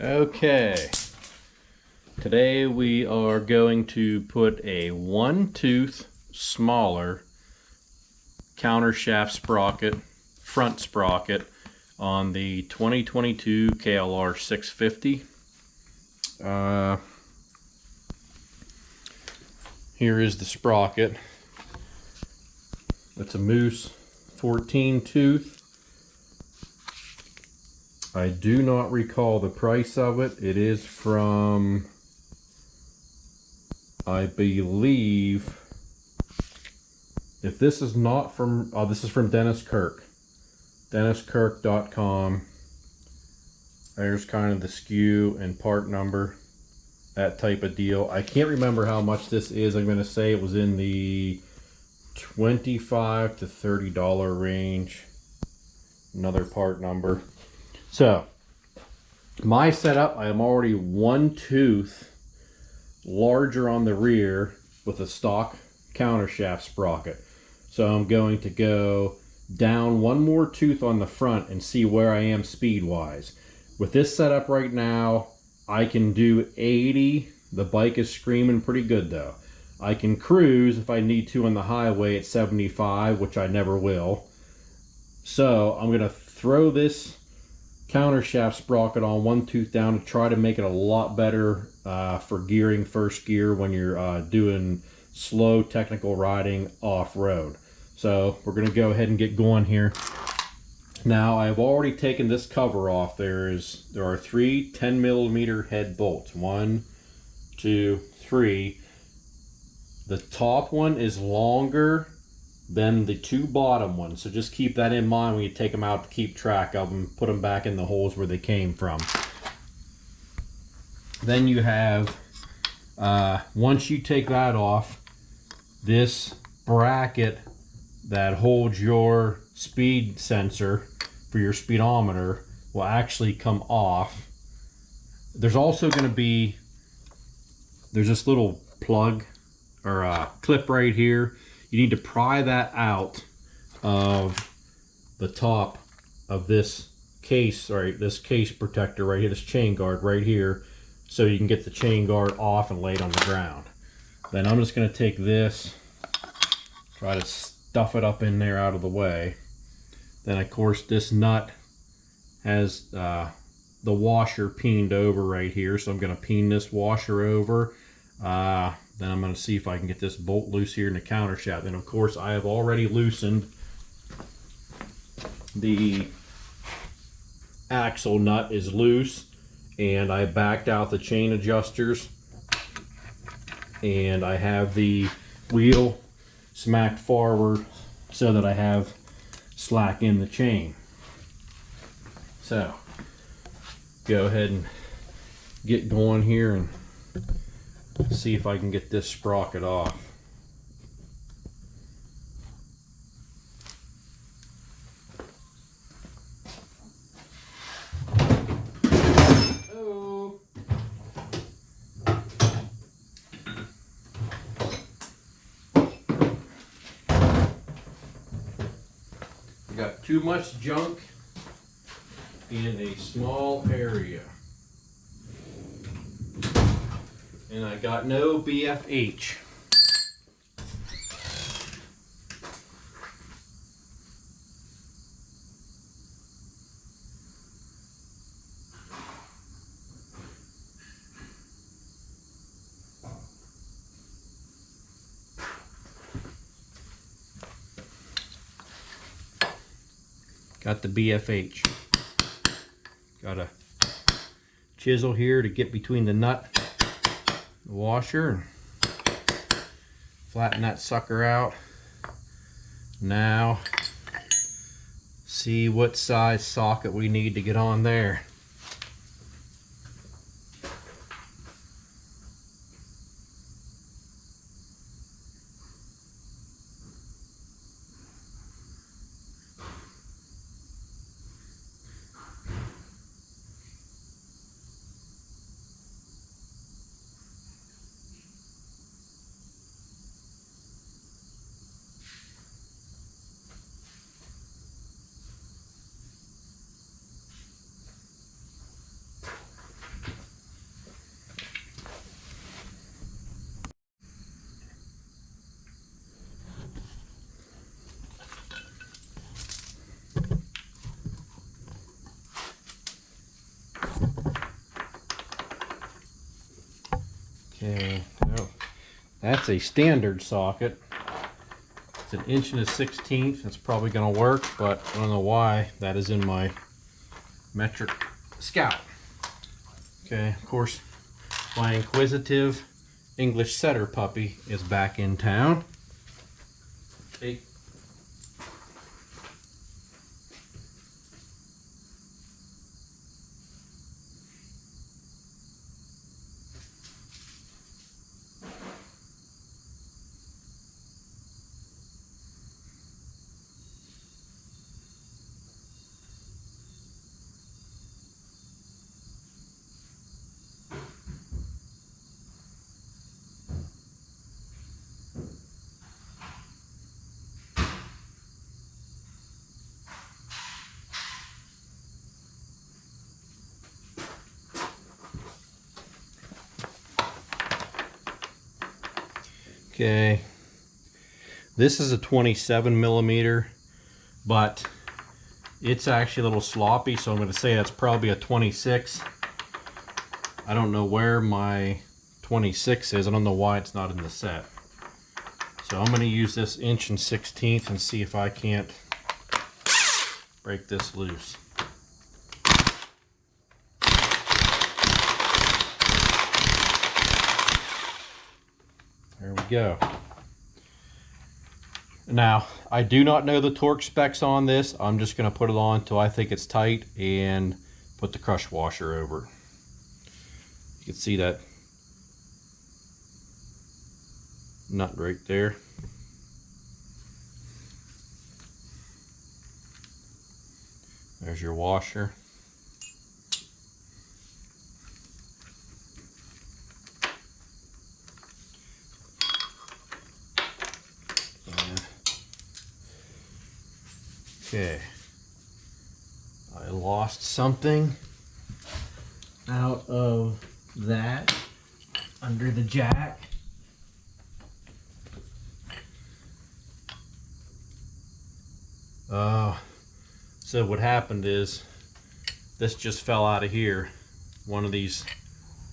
Okay, today we are going to put a 1/2 smaller counter shaft sprocket, front sprocket, on the 2022 KLR 650. Here is the sprocket. It's a Moose 14 tooth. I do not recall the price of it. It is from, I believe, if this is not from, oh, this is from Dennis Kirk. DennisKirk.com. There's kind of the SKU and part number, that type of deal. I can't remember how much this is. I'm going to say it was in the $25 to $30 range. Another part number. So, my setup, I am already 1 tooth larger on the rear with a stock counter shaft sprocket. So I'm going to go down 1 more tooth on the front and see where I am speed wise. With this setup right now, I can do 80. The bike is screaming pretty good though. I can cruise if I need to on the highway at 75, which I never will. So I'm going to throw this counter shaft sprocket on 1 tooth down to try to make it a lot better for gearing first gear when you're doing slow technical riding off-road. So we're going to go ahead and get going here. Now I've already taken this cover off. There are 3 10mm head bolts. 1, 2, 3. The top one is longer than the 2 bottom ones, so just keep that in mind when you take them out to keep track of them. Put them back in the holes where they came from. Then you have, once you take that off, this bracket that holds your speed sensor for your speedometer will actually come off. There's also going to be, there's this little plug or clip right here. You need to pry that out of the top of this case, right? This case protector right here, this chain guard right here, so you can get the chain guard off and lay it on the ground. Then I'm just going to take this, try to stuff it up in there out of the way. Then of course this nut has the washer peened over right here, so I'm going to peen this washer over. Then I'm going to see if I can get this bolt loose here in the counter shaft. And of course I have already loosened the axle nut is loose, and I backed out the chain adjusters, and I have the wheel smacked forward so that I have slack in the chain. So go ahead and get going here and see if I can get this sprocket off. Oh. I got too much junk in a small area. And I got no BFH. Got the BFH. Got a chisel here to get between the nut, the washer, and flatten that sucker out. Now see what size socket we need to get on there. Okay, no, that's a standard socket. It's 1 1/16. It's probably going to work, but I don't know why that is in my metric Scout. Okay, of course, my inquisitive English setter puppy is back in town. Hey. Okay, this is a 27mm, but it's actually a little sloppy, so I'm going to say that's probably a 26. I don't know where my 26 is. I don't know why it's not in the set. So I'm going to use this 1 1/16 and see if I can't break this loose. There we go. Now, I do not know the torque specs on this. I'm just going to put it on until I think it's tight and put the crush washer over it. You can see that nut right there. There's your washer. Okay, I lost something out of that under the jack. So what happened is this just fell out of here. One of these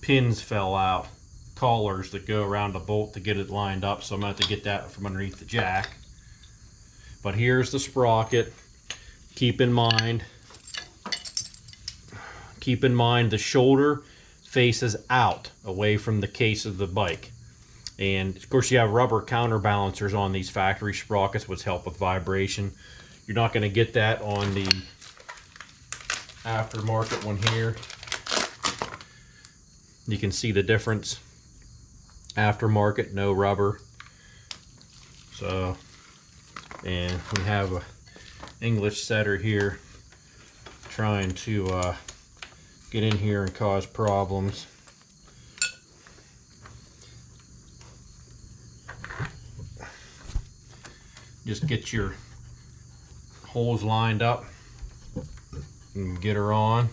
pins fell out, collars that go around the bolt to get it lined up, so I'm going to have to get that from underneath the jack. But here's the sprocket. Keep in mind the shoulder faces out away from the case of the bike. And of course you have rubber counterbalancers on these factory sprockets, which help with vibration. You're not going to get that on the aftermarket one here. You can see the difference. Aftermarket, no rubber. So, and we have a English setter here trying to get in here and cause problems. Just get your holes lined up and get her on.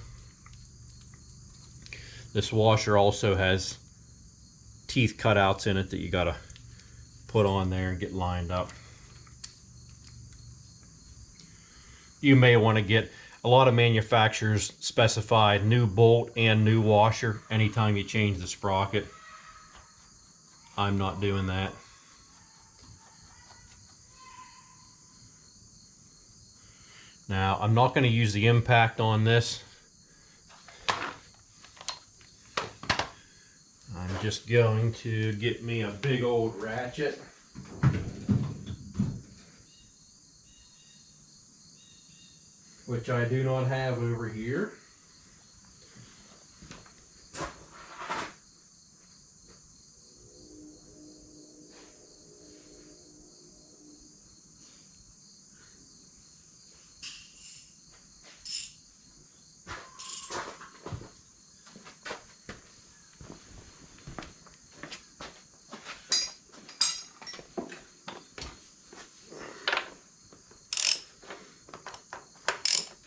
This washer also has teeth cutouts in it that you gotta put on there and get lined up. You may want to get, a lot of manufacturers specify new bolt and new washer anytime you change the sprocket. I'm not doing that. Now, I'm not going to use the impact on this. I'm just going to get me a big old ratchet. Which I do not have over here.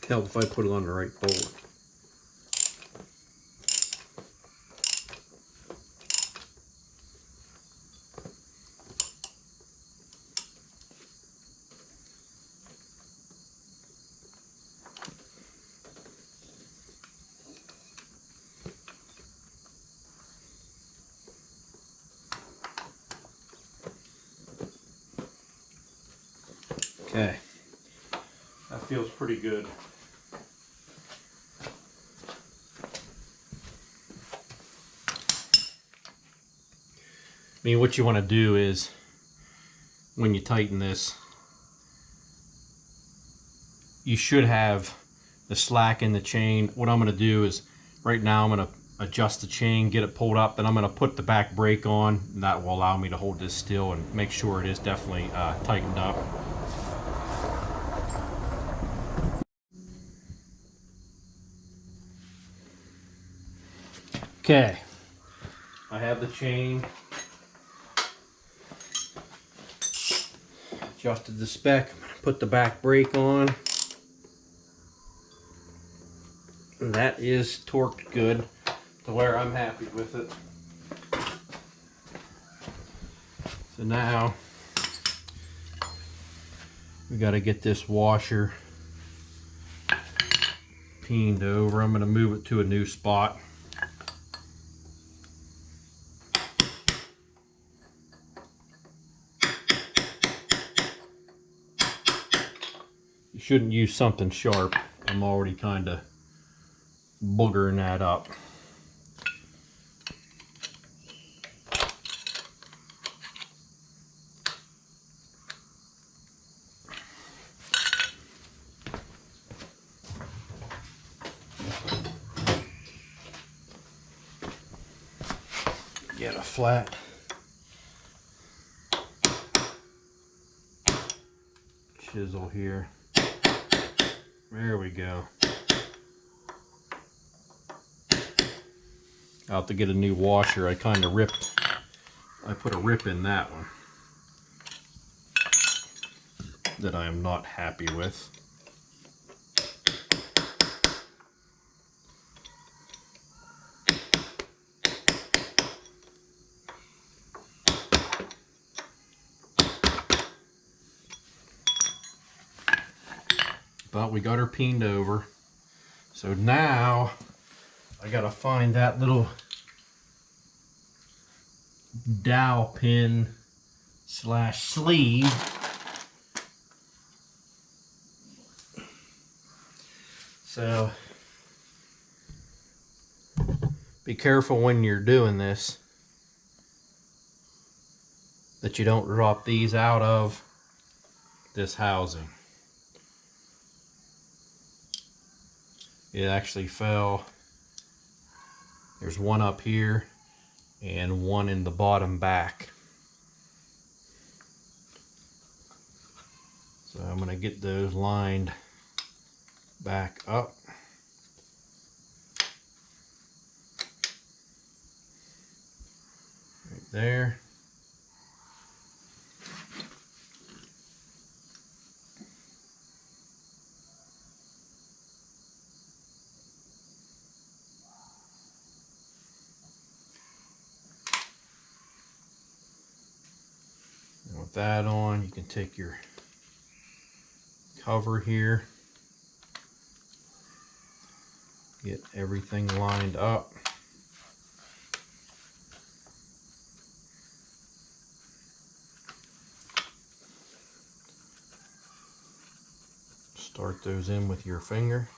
Help if I put it on the right bolt. Okay, that feels pretty good. I mean, what you want to do is, when you tighten this, you should have the slack in the chain. What I'm going to do is, right now I'm going to adjust the chain, get it pulled up, then I'm going to put the back brake on, and that will allow me to hold this still and make sure it is definitely tightened up. Okay, I have the chain, adjusted the spec, put the back brake on. And that is torqued good to where I'm happy with it. So now we got to get this washer peened over. I'm going to move it to a new spot. You shouldn't use something sharp. I'm already kind of boogering that up. Get a flat chisel here. There we go. I'll have to get a new washer. I kind of ripped, I put a rip in that one that I am not happy with. But we got her peened over. So now I gotta find that little dowel pin slash sleeve. So be careful when you're doing this that you don't drop these out of this housing. It actually fell. There's one up here and one in the bottom back. So I'm going to get those lined back up. Right there. And with that on, you can take your cover here, get everything lined up. Start those in with your finger.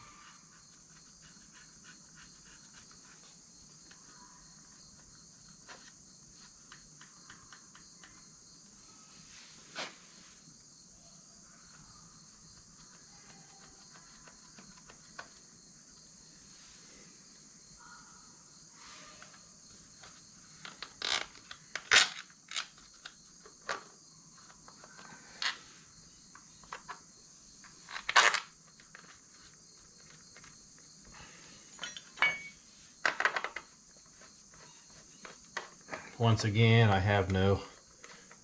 Once again, I have no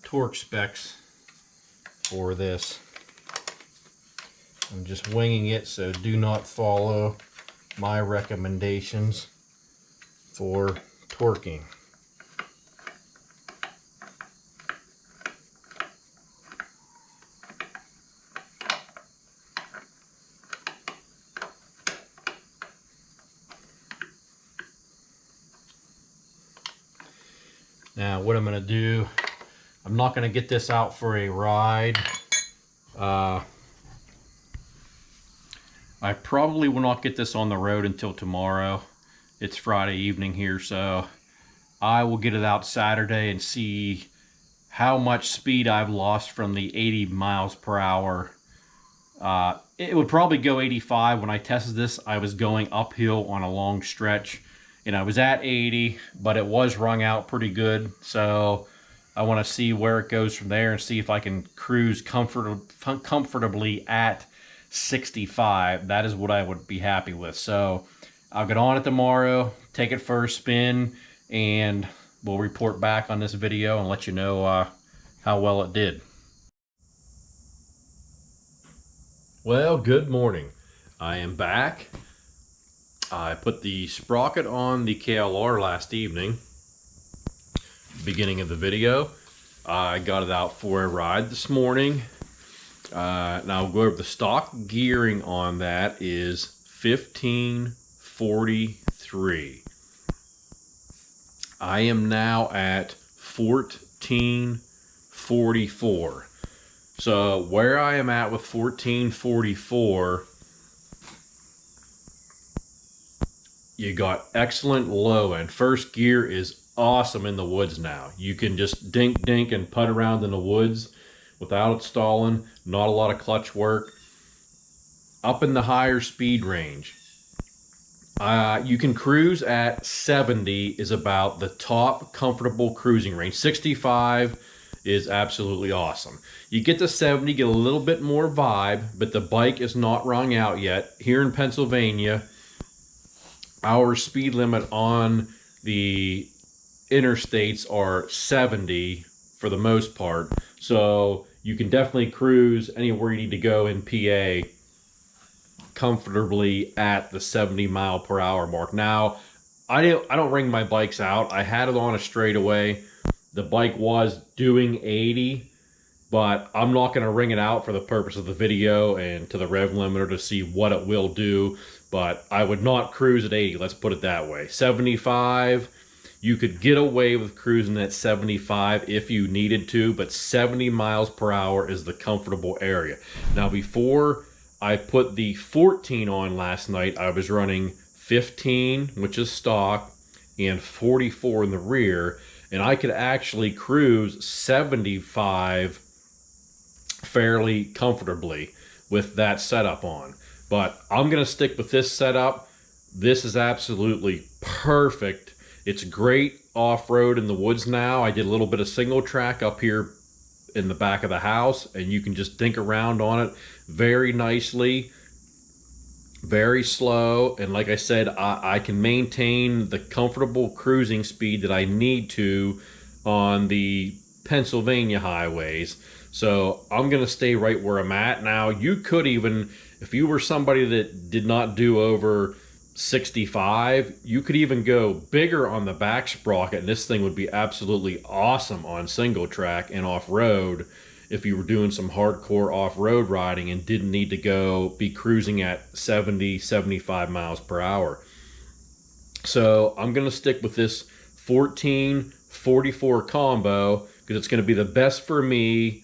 torque specs for this. I'm just winging it, so do not follow my recommendations for torquing. Now what I'm going to do, I'm not going to get this out for a ride I probably will not get this on the road until tomorrow. It's Friday evening here, so I will get it out Saturday and see how much speed I've lost from the 80 miles per hour. It would probably go 85. When I tested this, I was going uphill on a long stretch, and I was at 80, but it was wrung out pretty good. So I want to see where it goes from there and see if I can cruise comfortably at 65. That is what I would be happy with. So I'll get on it tomorrow, take it for a spin, and we'll report back on this video and let you know how well it did. Well, good morning. I am back. I put the sprocket on the KLR last evening, beginning of the video. I got it out for a ride this morning. Now I'll go over the stock gearing on that is 1543. I am now at 1444. So where I am at with 1444, you got excellent low end. First gear is awesome in the woods now. You can just dink and putt around in the woods without it stalling. Not a lot of clutch work. Up in the higher speed range, you can cruise at 70 is about the top comfortable cruising range. 65 is absolutely awesome. You get to 70, get a little bit more vibe, but the bike is not wrung out yet. Here in Pennsylvania, our speed limit on the interstates are 70 for the most part. So you can definitely cruise anywhere you need to go in PA comfortably at the 70 mile per hour mark. Now, I don't ring my bikes out. I had it on a straightaway. The bike was doing 80, but I'm not going to ring it out for the purpose of the video and to the rev limiter to see what it will do. But I would not cruise at 80, let's put it that way. 75, you could get away with cruising at 75 if you needed to, but 70 miles per hour is the comfortable area. Now, before I put the 14 on last night, I was running 15, which is stock, and 44 in the rear, and I could actually cruise 75 fairly comfortably with that setup on. But I'm going to stick with this setup. This is absolutely perfect. It's great off-road in the woods now. I did a little bit of single track up here in the back of the house, and you can just dink around on it very nicely, very slow, and like I said, I can maintain the comfortable cruising speed that I need to on the Pennsylvania highways. So I'm going to stay right where I'm at. Now, you could even, if you were somebody that did not do over 65, you could even go bigger on the back sprocket, and this thing would be absolutely awesome on single track and off-road if you were doing some hardcore off-road riding and didn't need to be cruising at 70, 75 miles per hour. So I'm going to stick with this 1444 combo because it's going to be the best for me,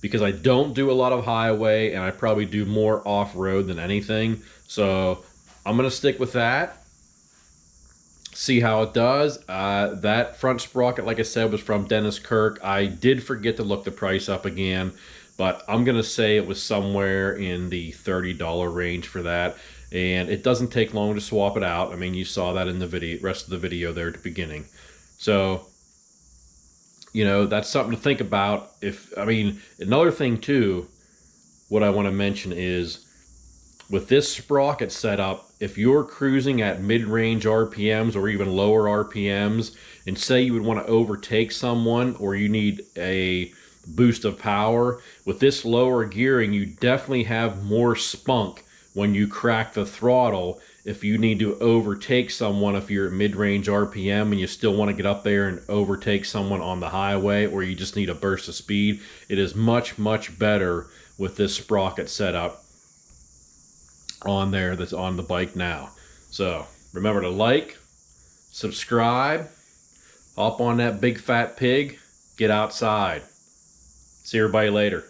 because I don't do a lot of highway and I probably do more off-road than anything. So I'm going to stick with that, see how it does. That front sprocket, like I said, was from Dennis Kirk. I did forget to look the price up again, but I'm going to say it was somewhere in the $30 range for that. And it doesn't take long to swap it out. I mean, you saw that in the rest of the video there at the beginning. So, you know, that's something to think about. Another thing too, what I want to mention is, with this sprocket setup, if you're cruising at mid-range RPMs or even lower RPMs, and say you would want to overtake someone or you need a boost of power, with this lower gearing, you definitely have more spunk when you crack the throttle if you need to overtake someone. If you're at mid-range RPM and you still want to get up there and overtake someone on the highway, or you just need a burst of speed, it is much, much better with this sprocket setup on there that's on the bike now. So remember to like, subscribe, hop on that big fat pig, get outside. See everybody later.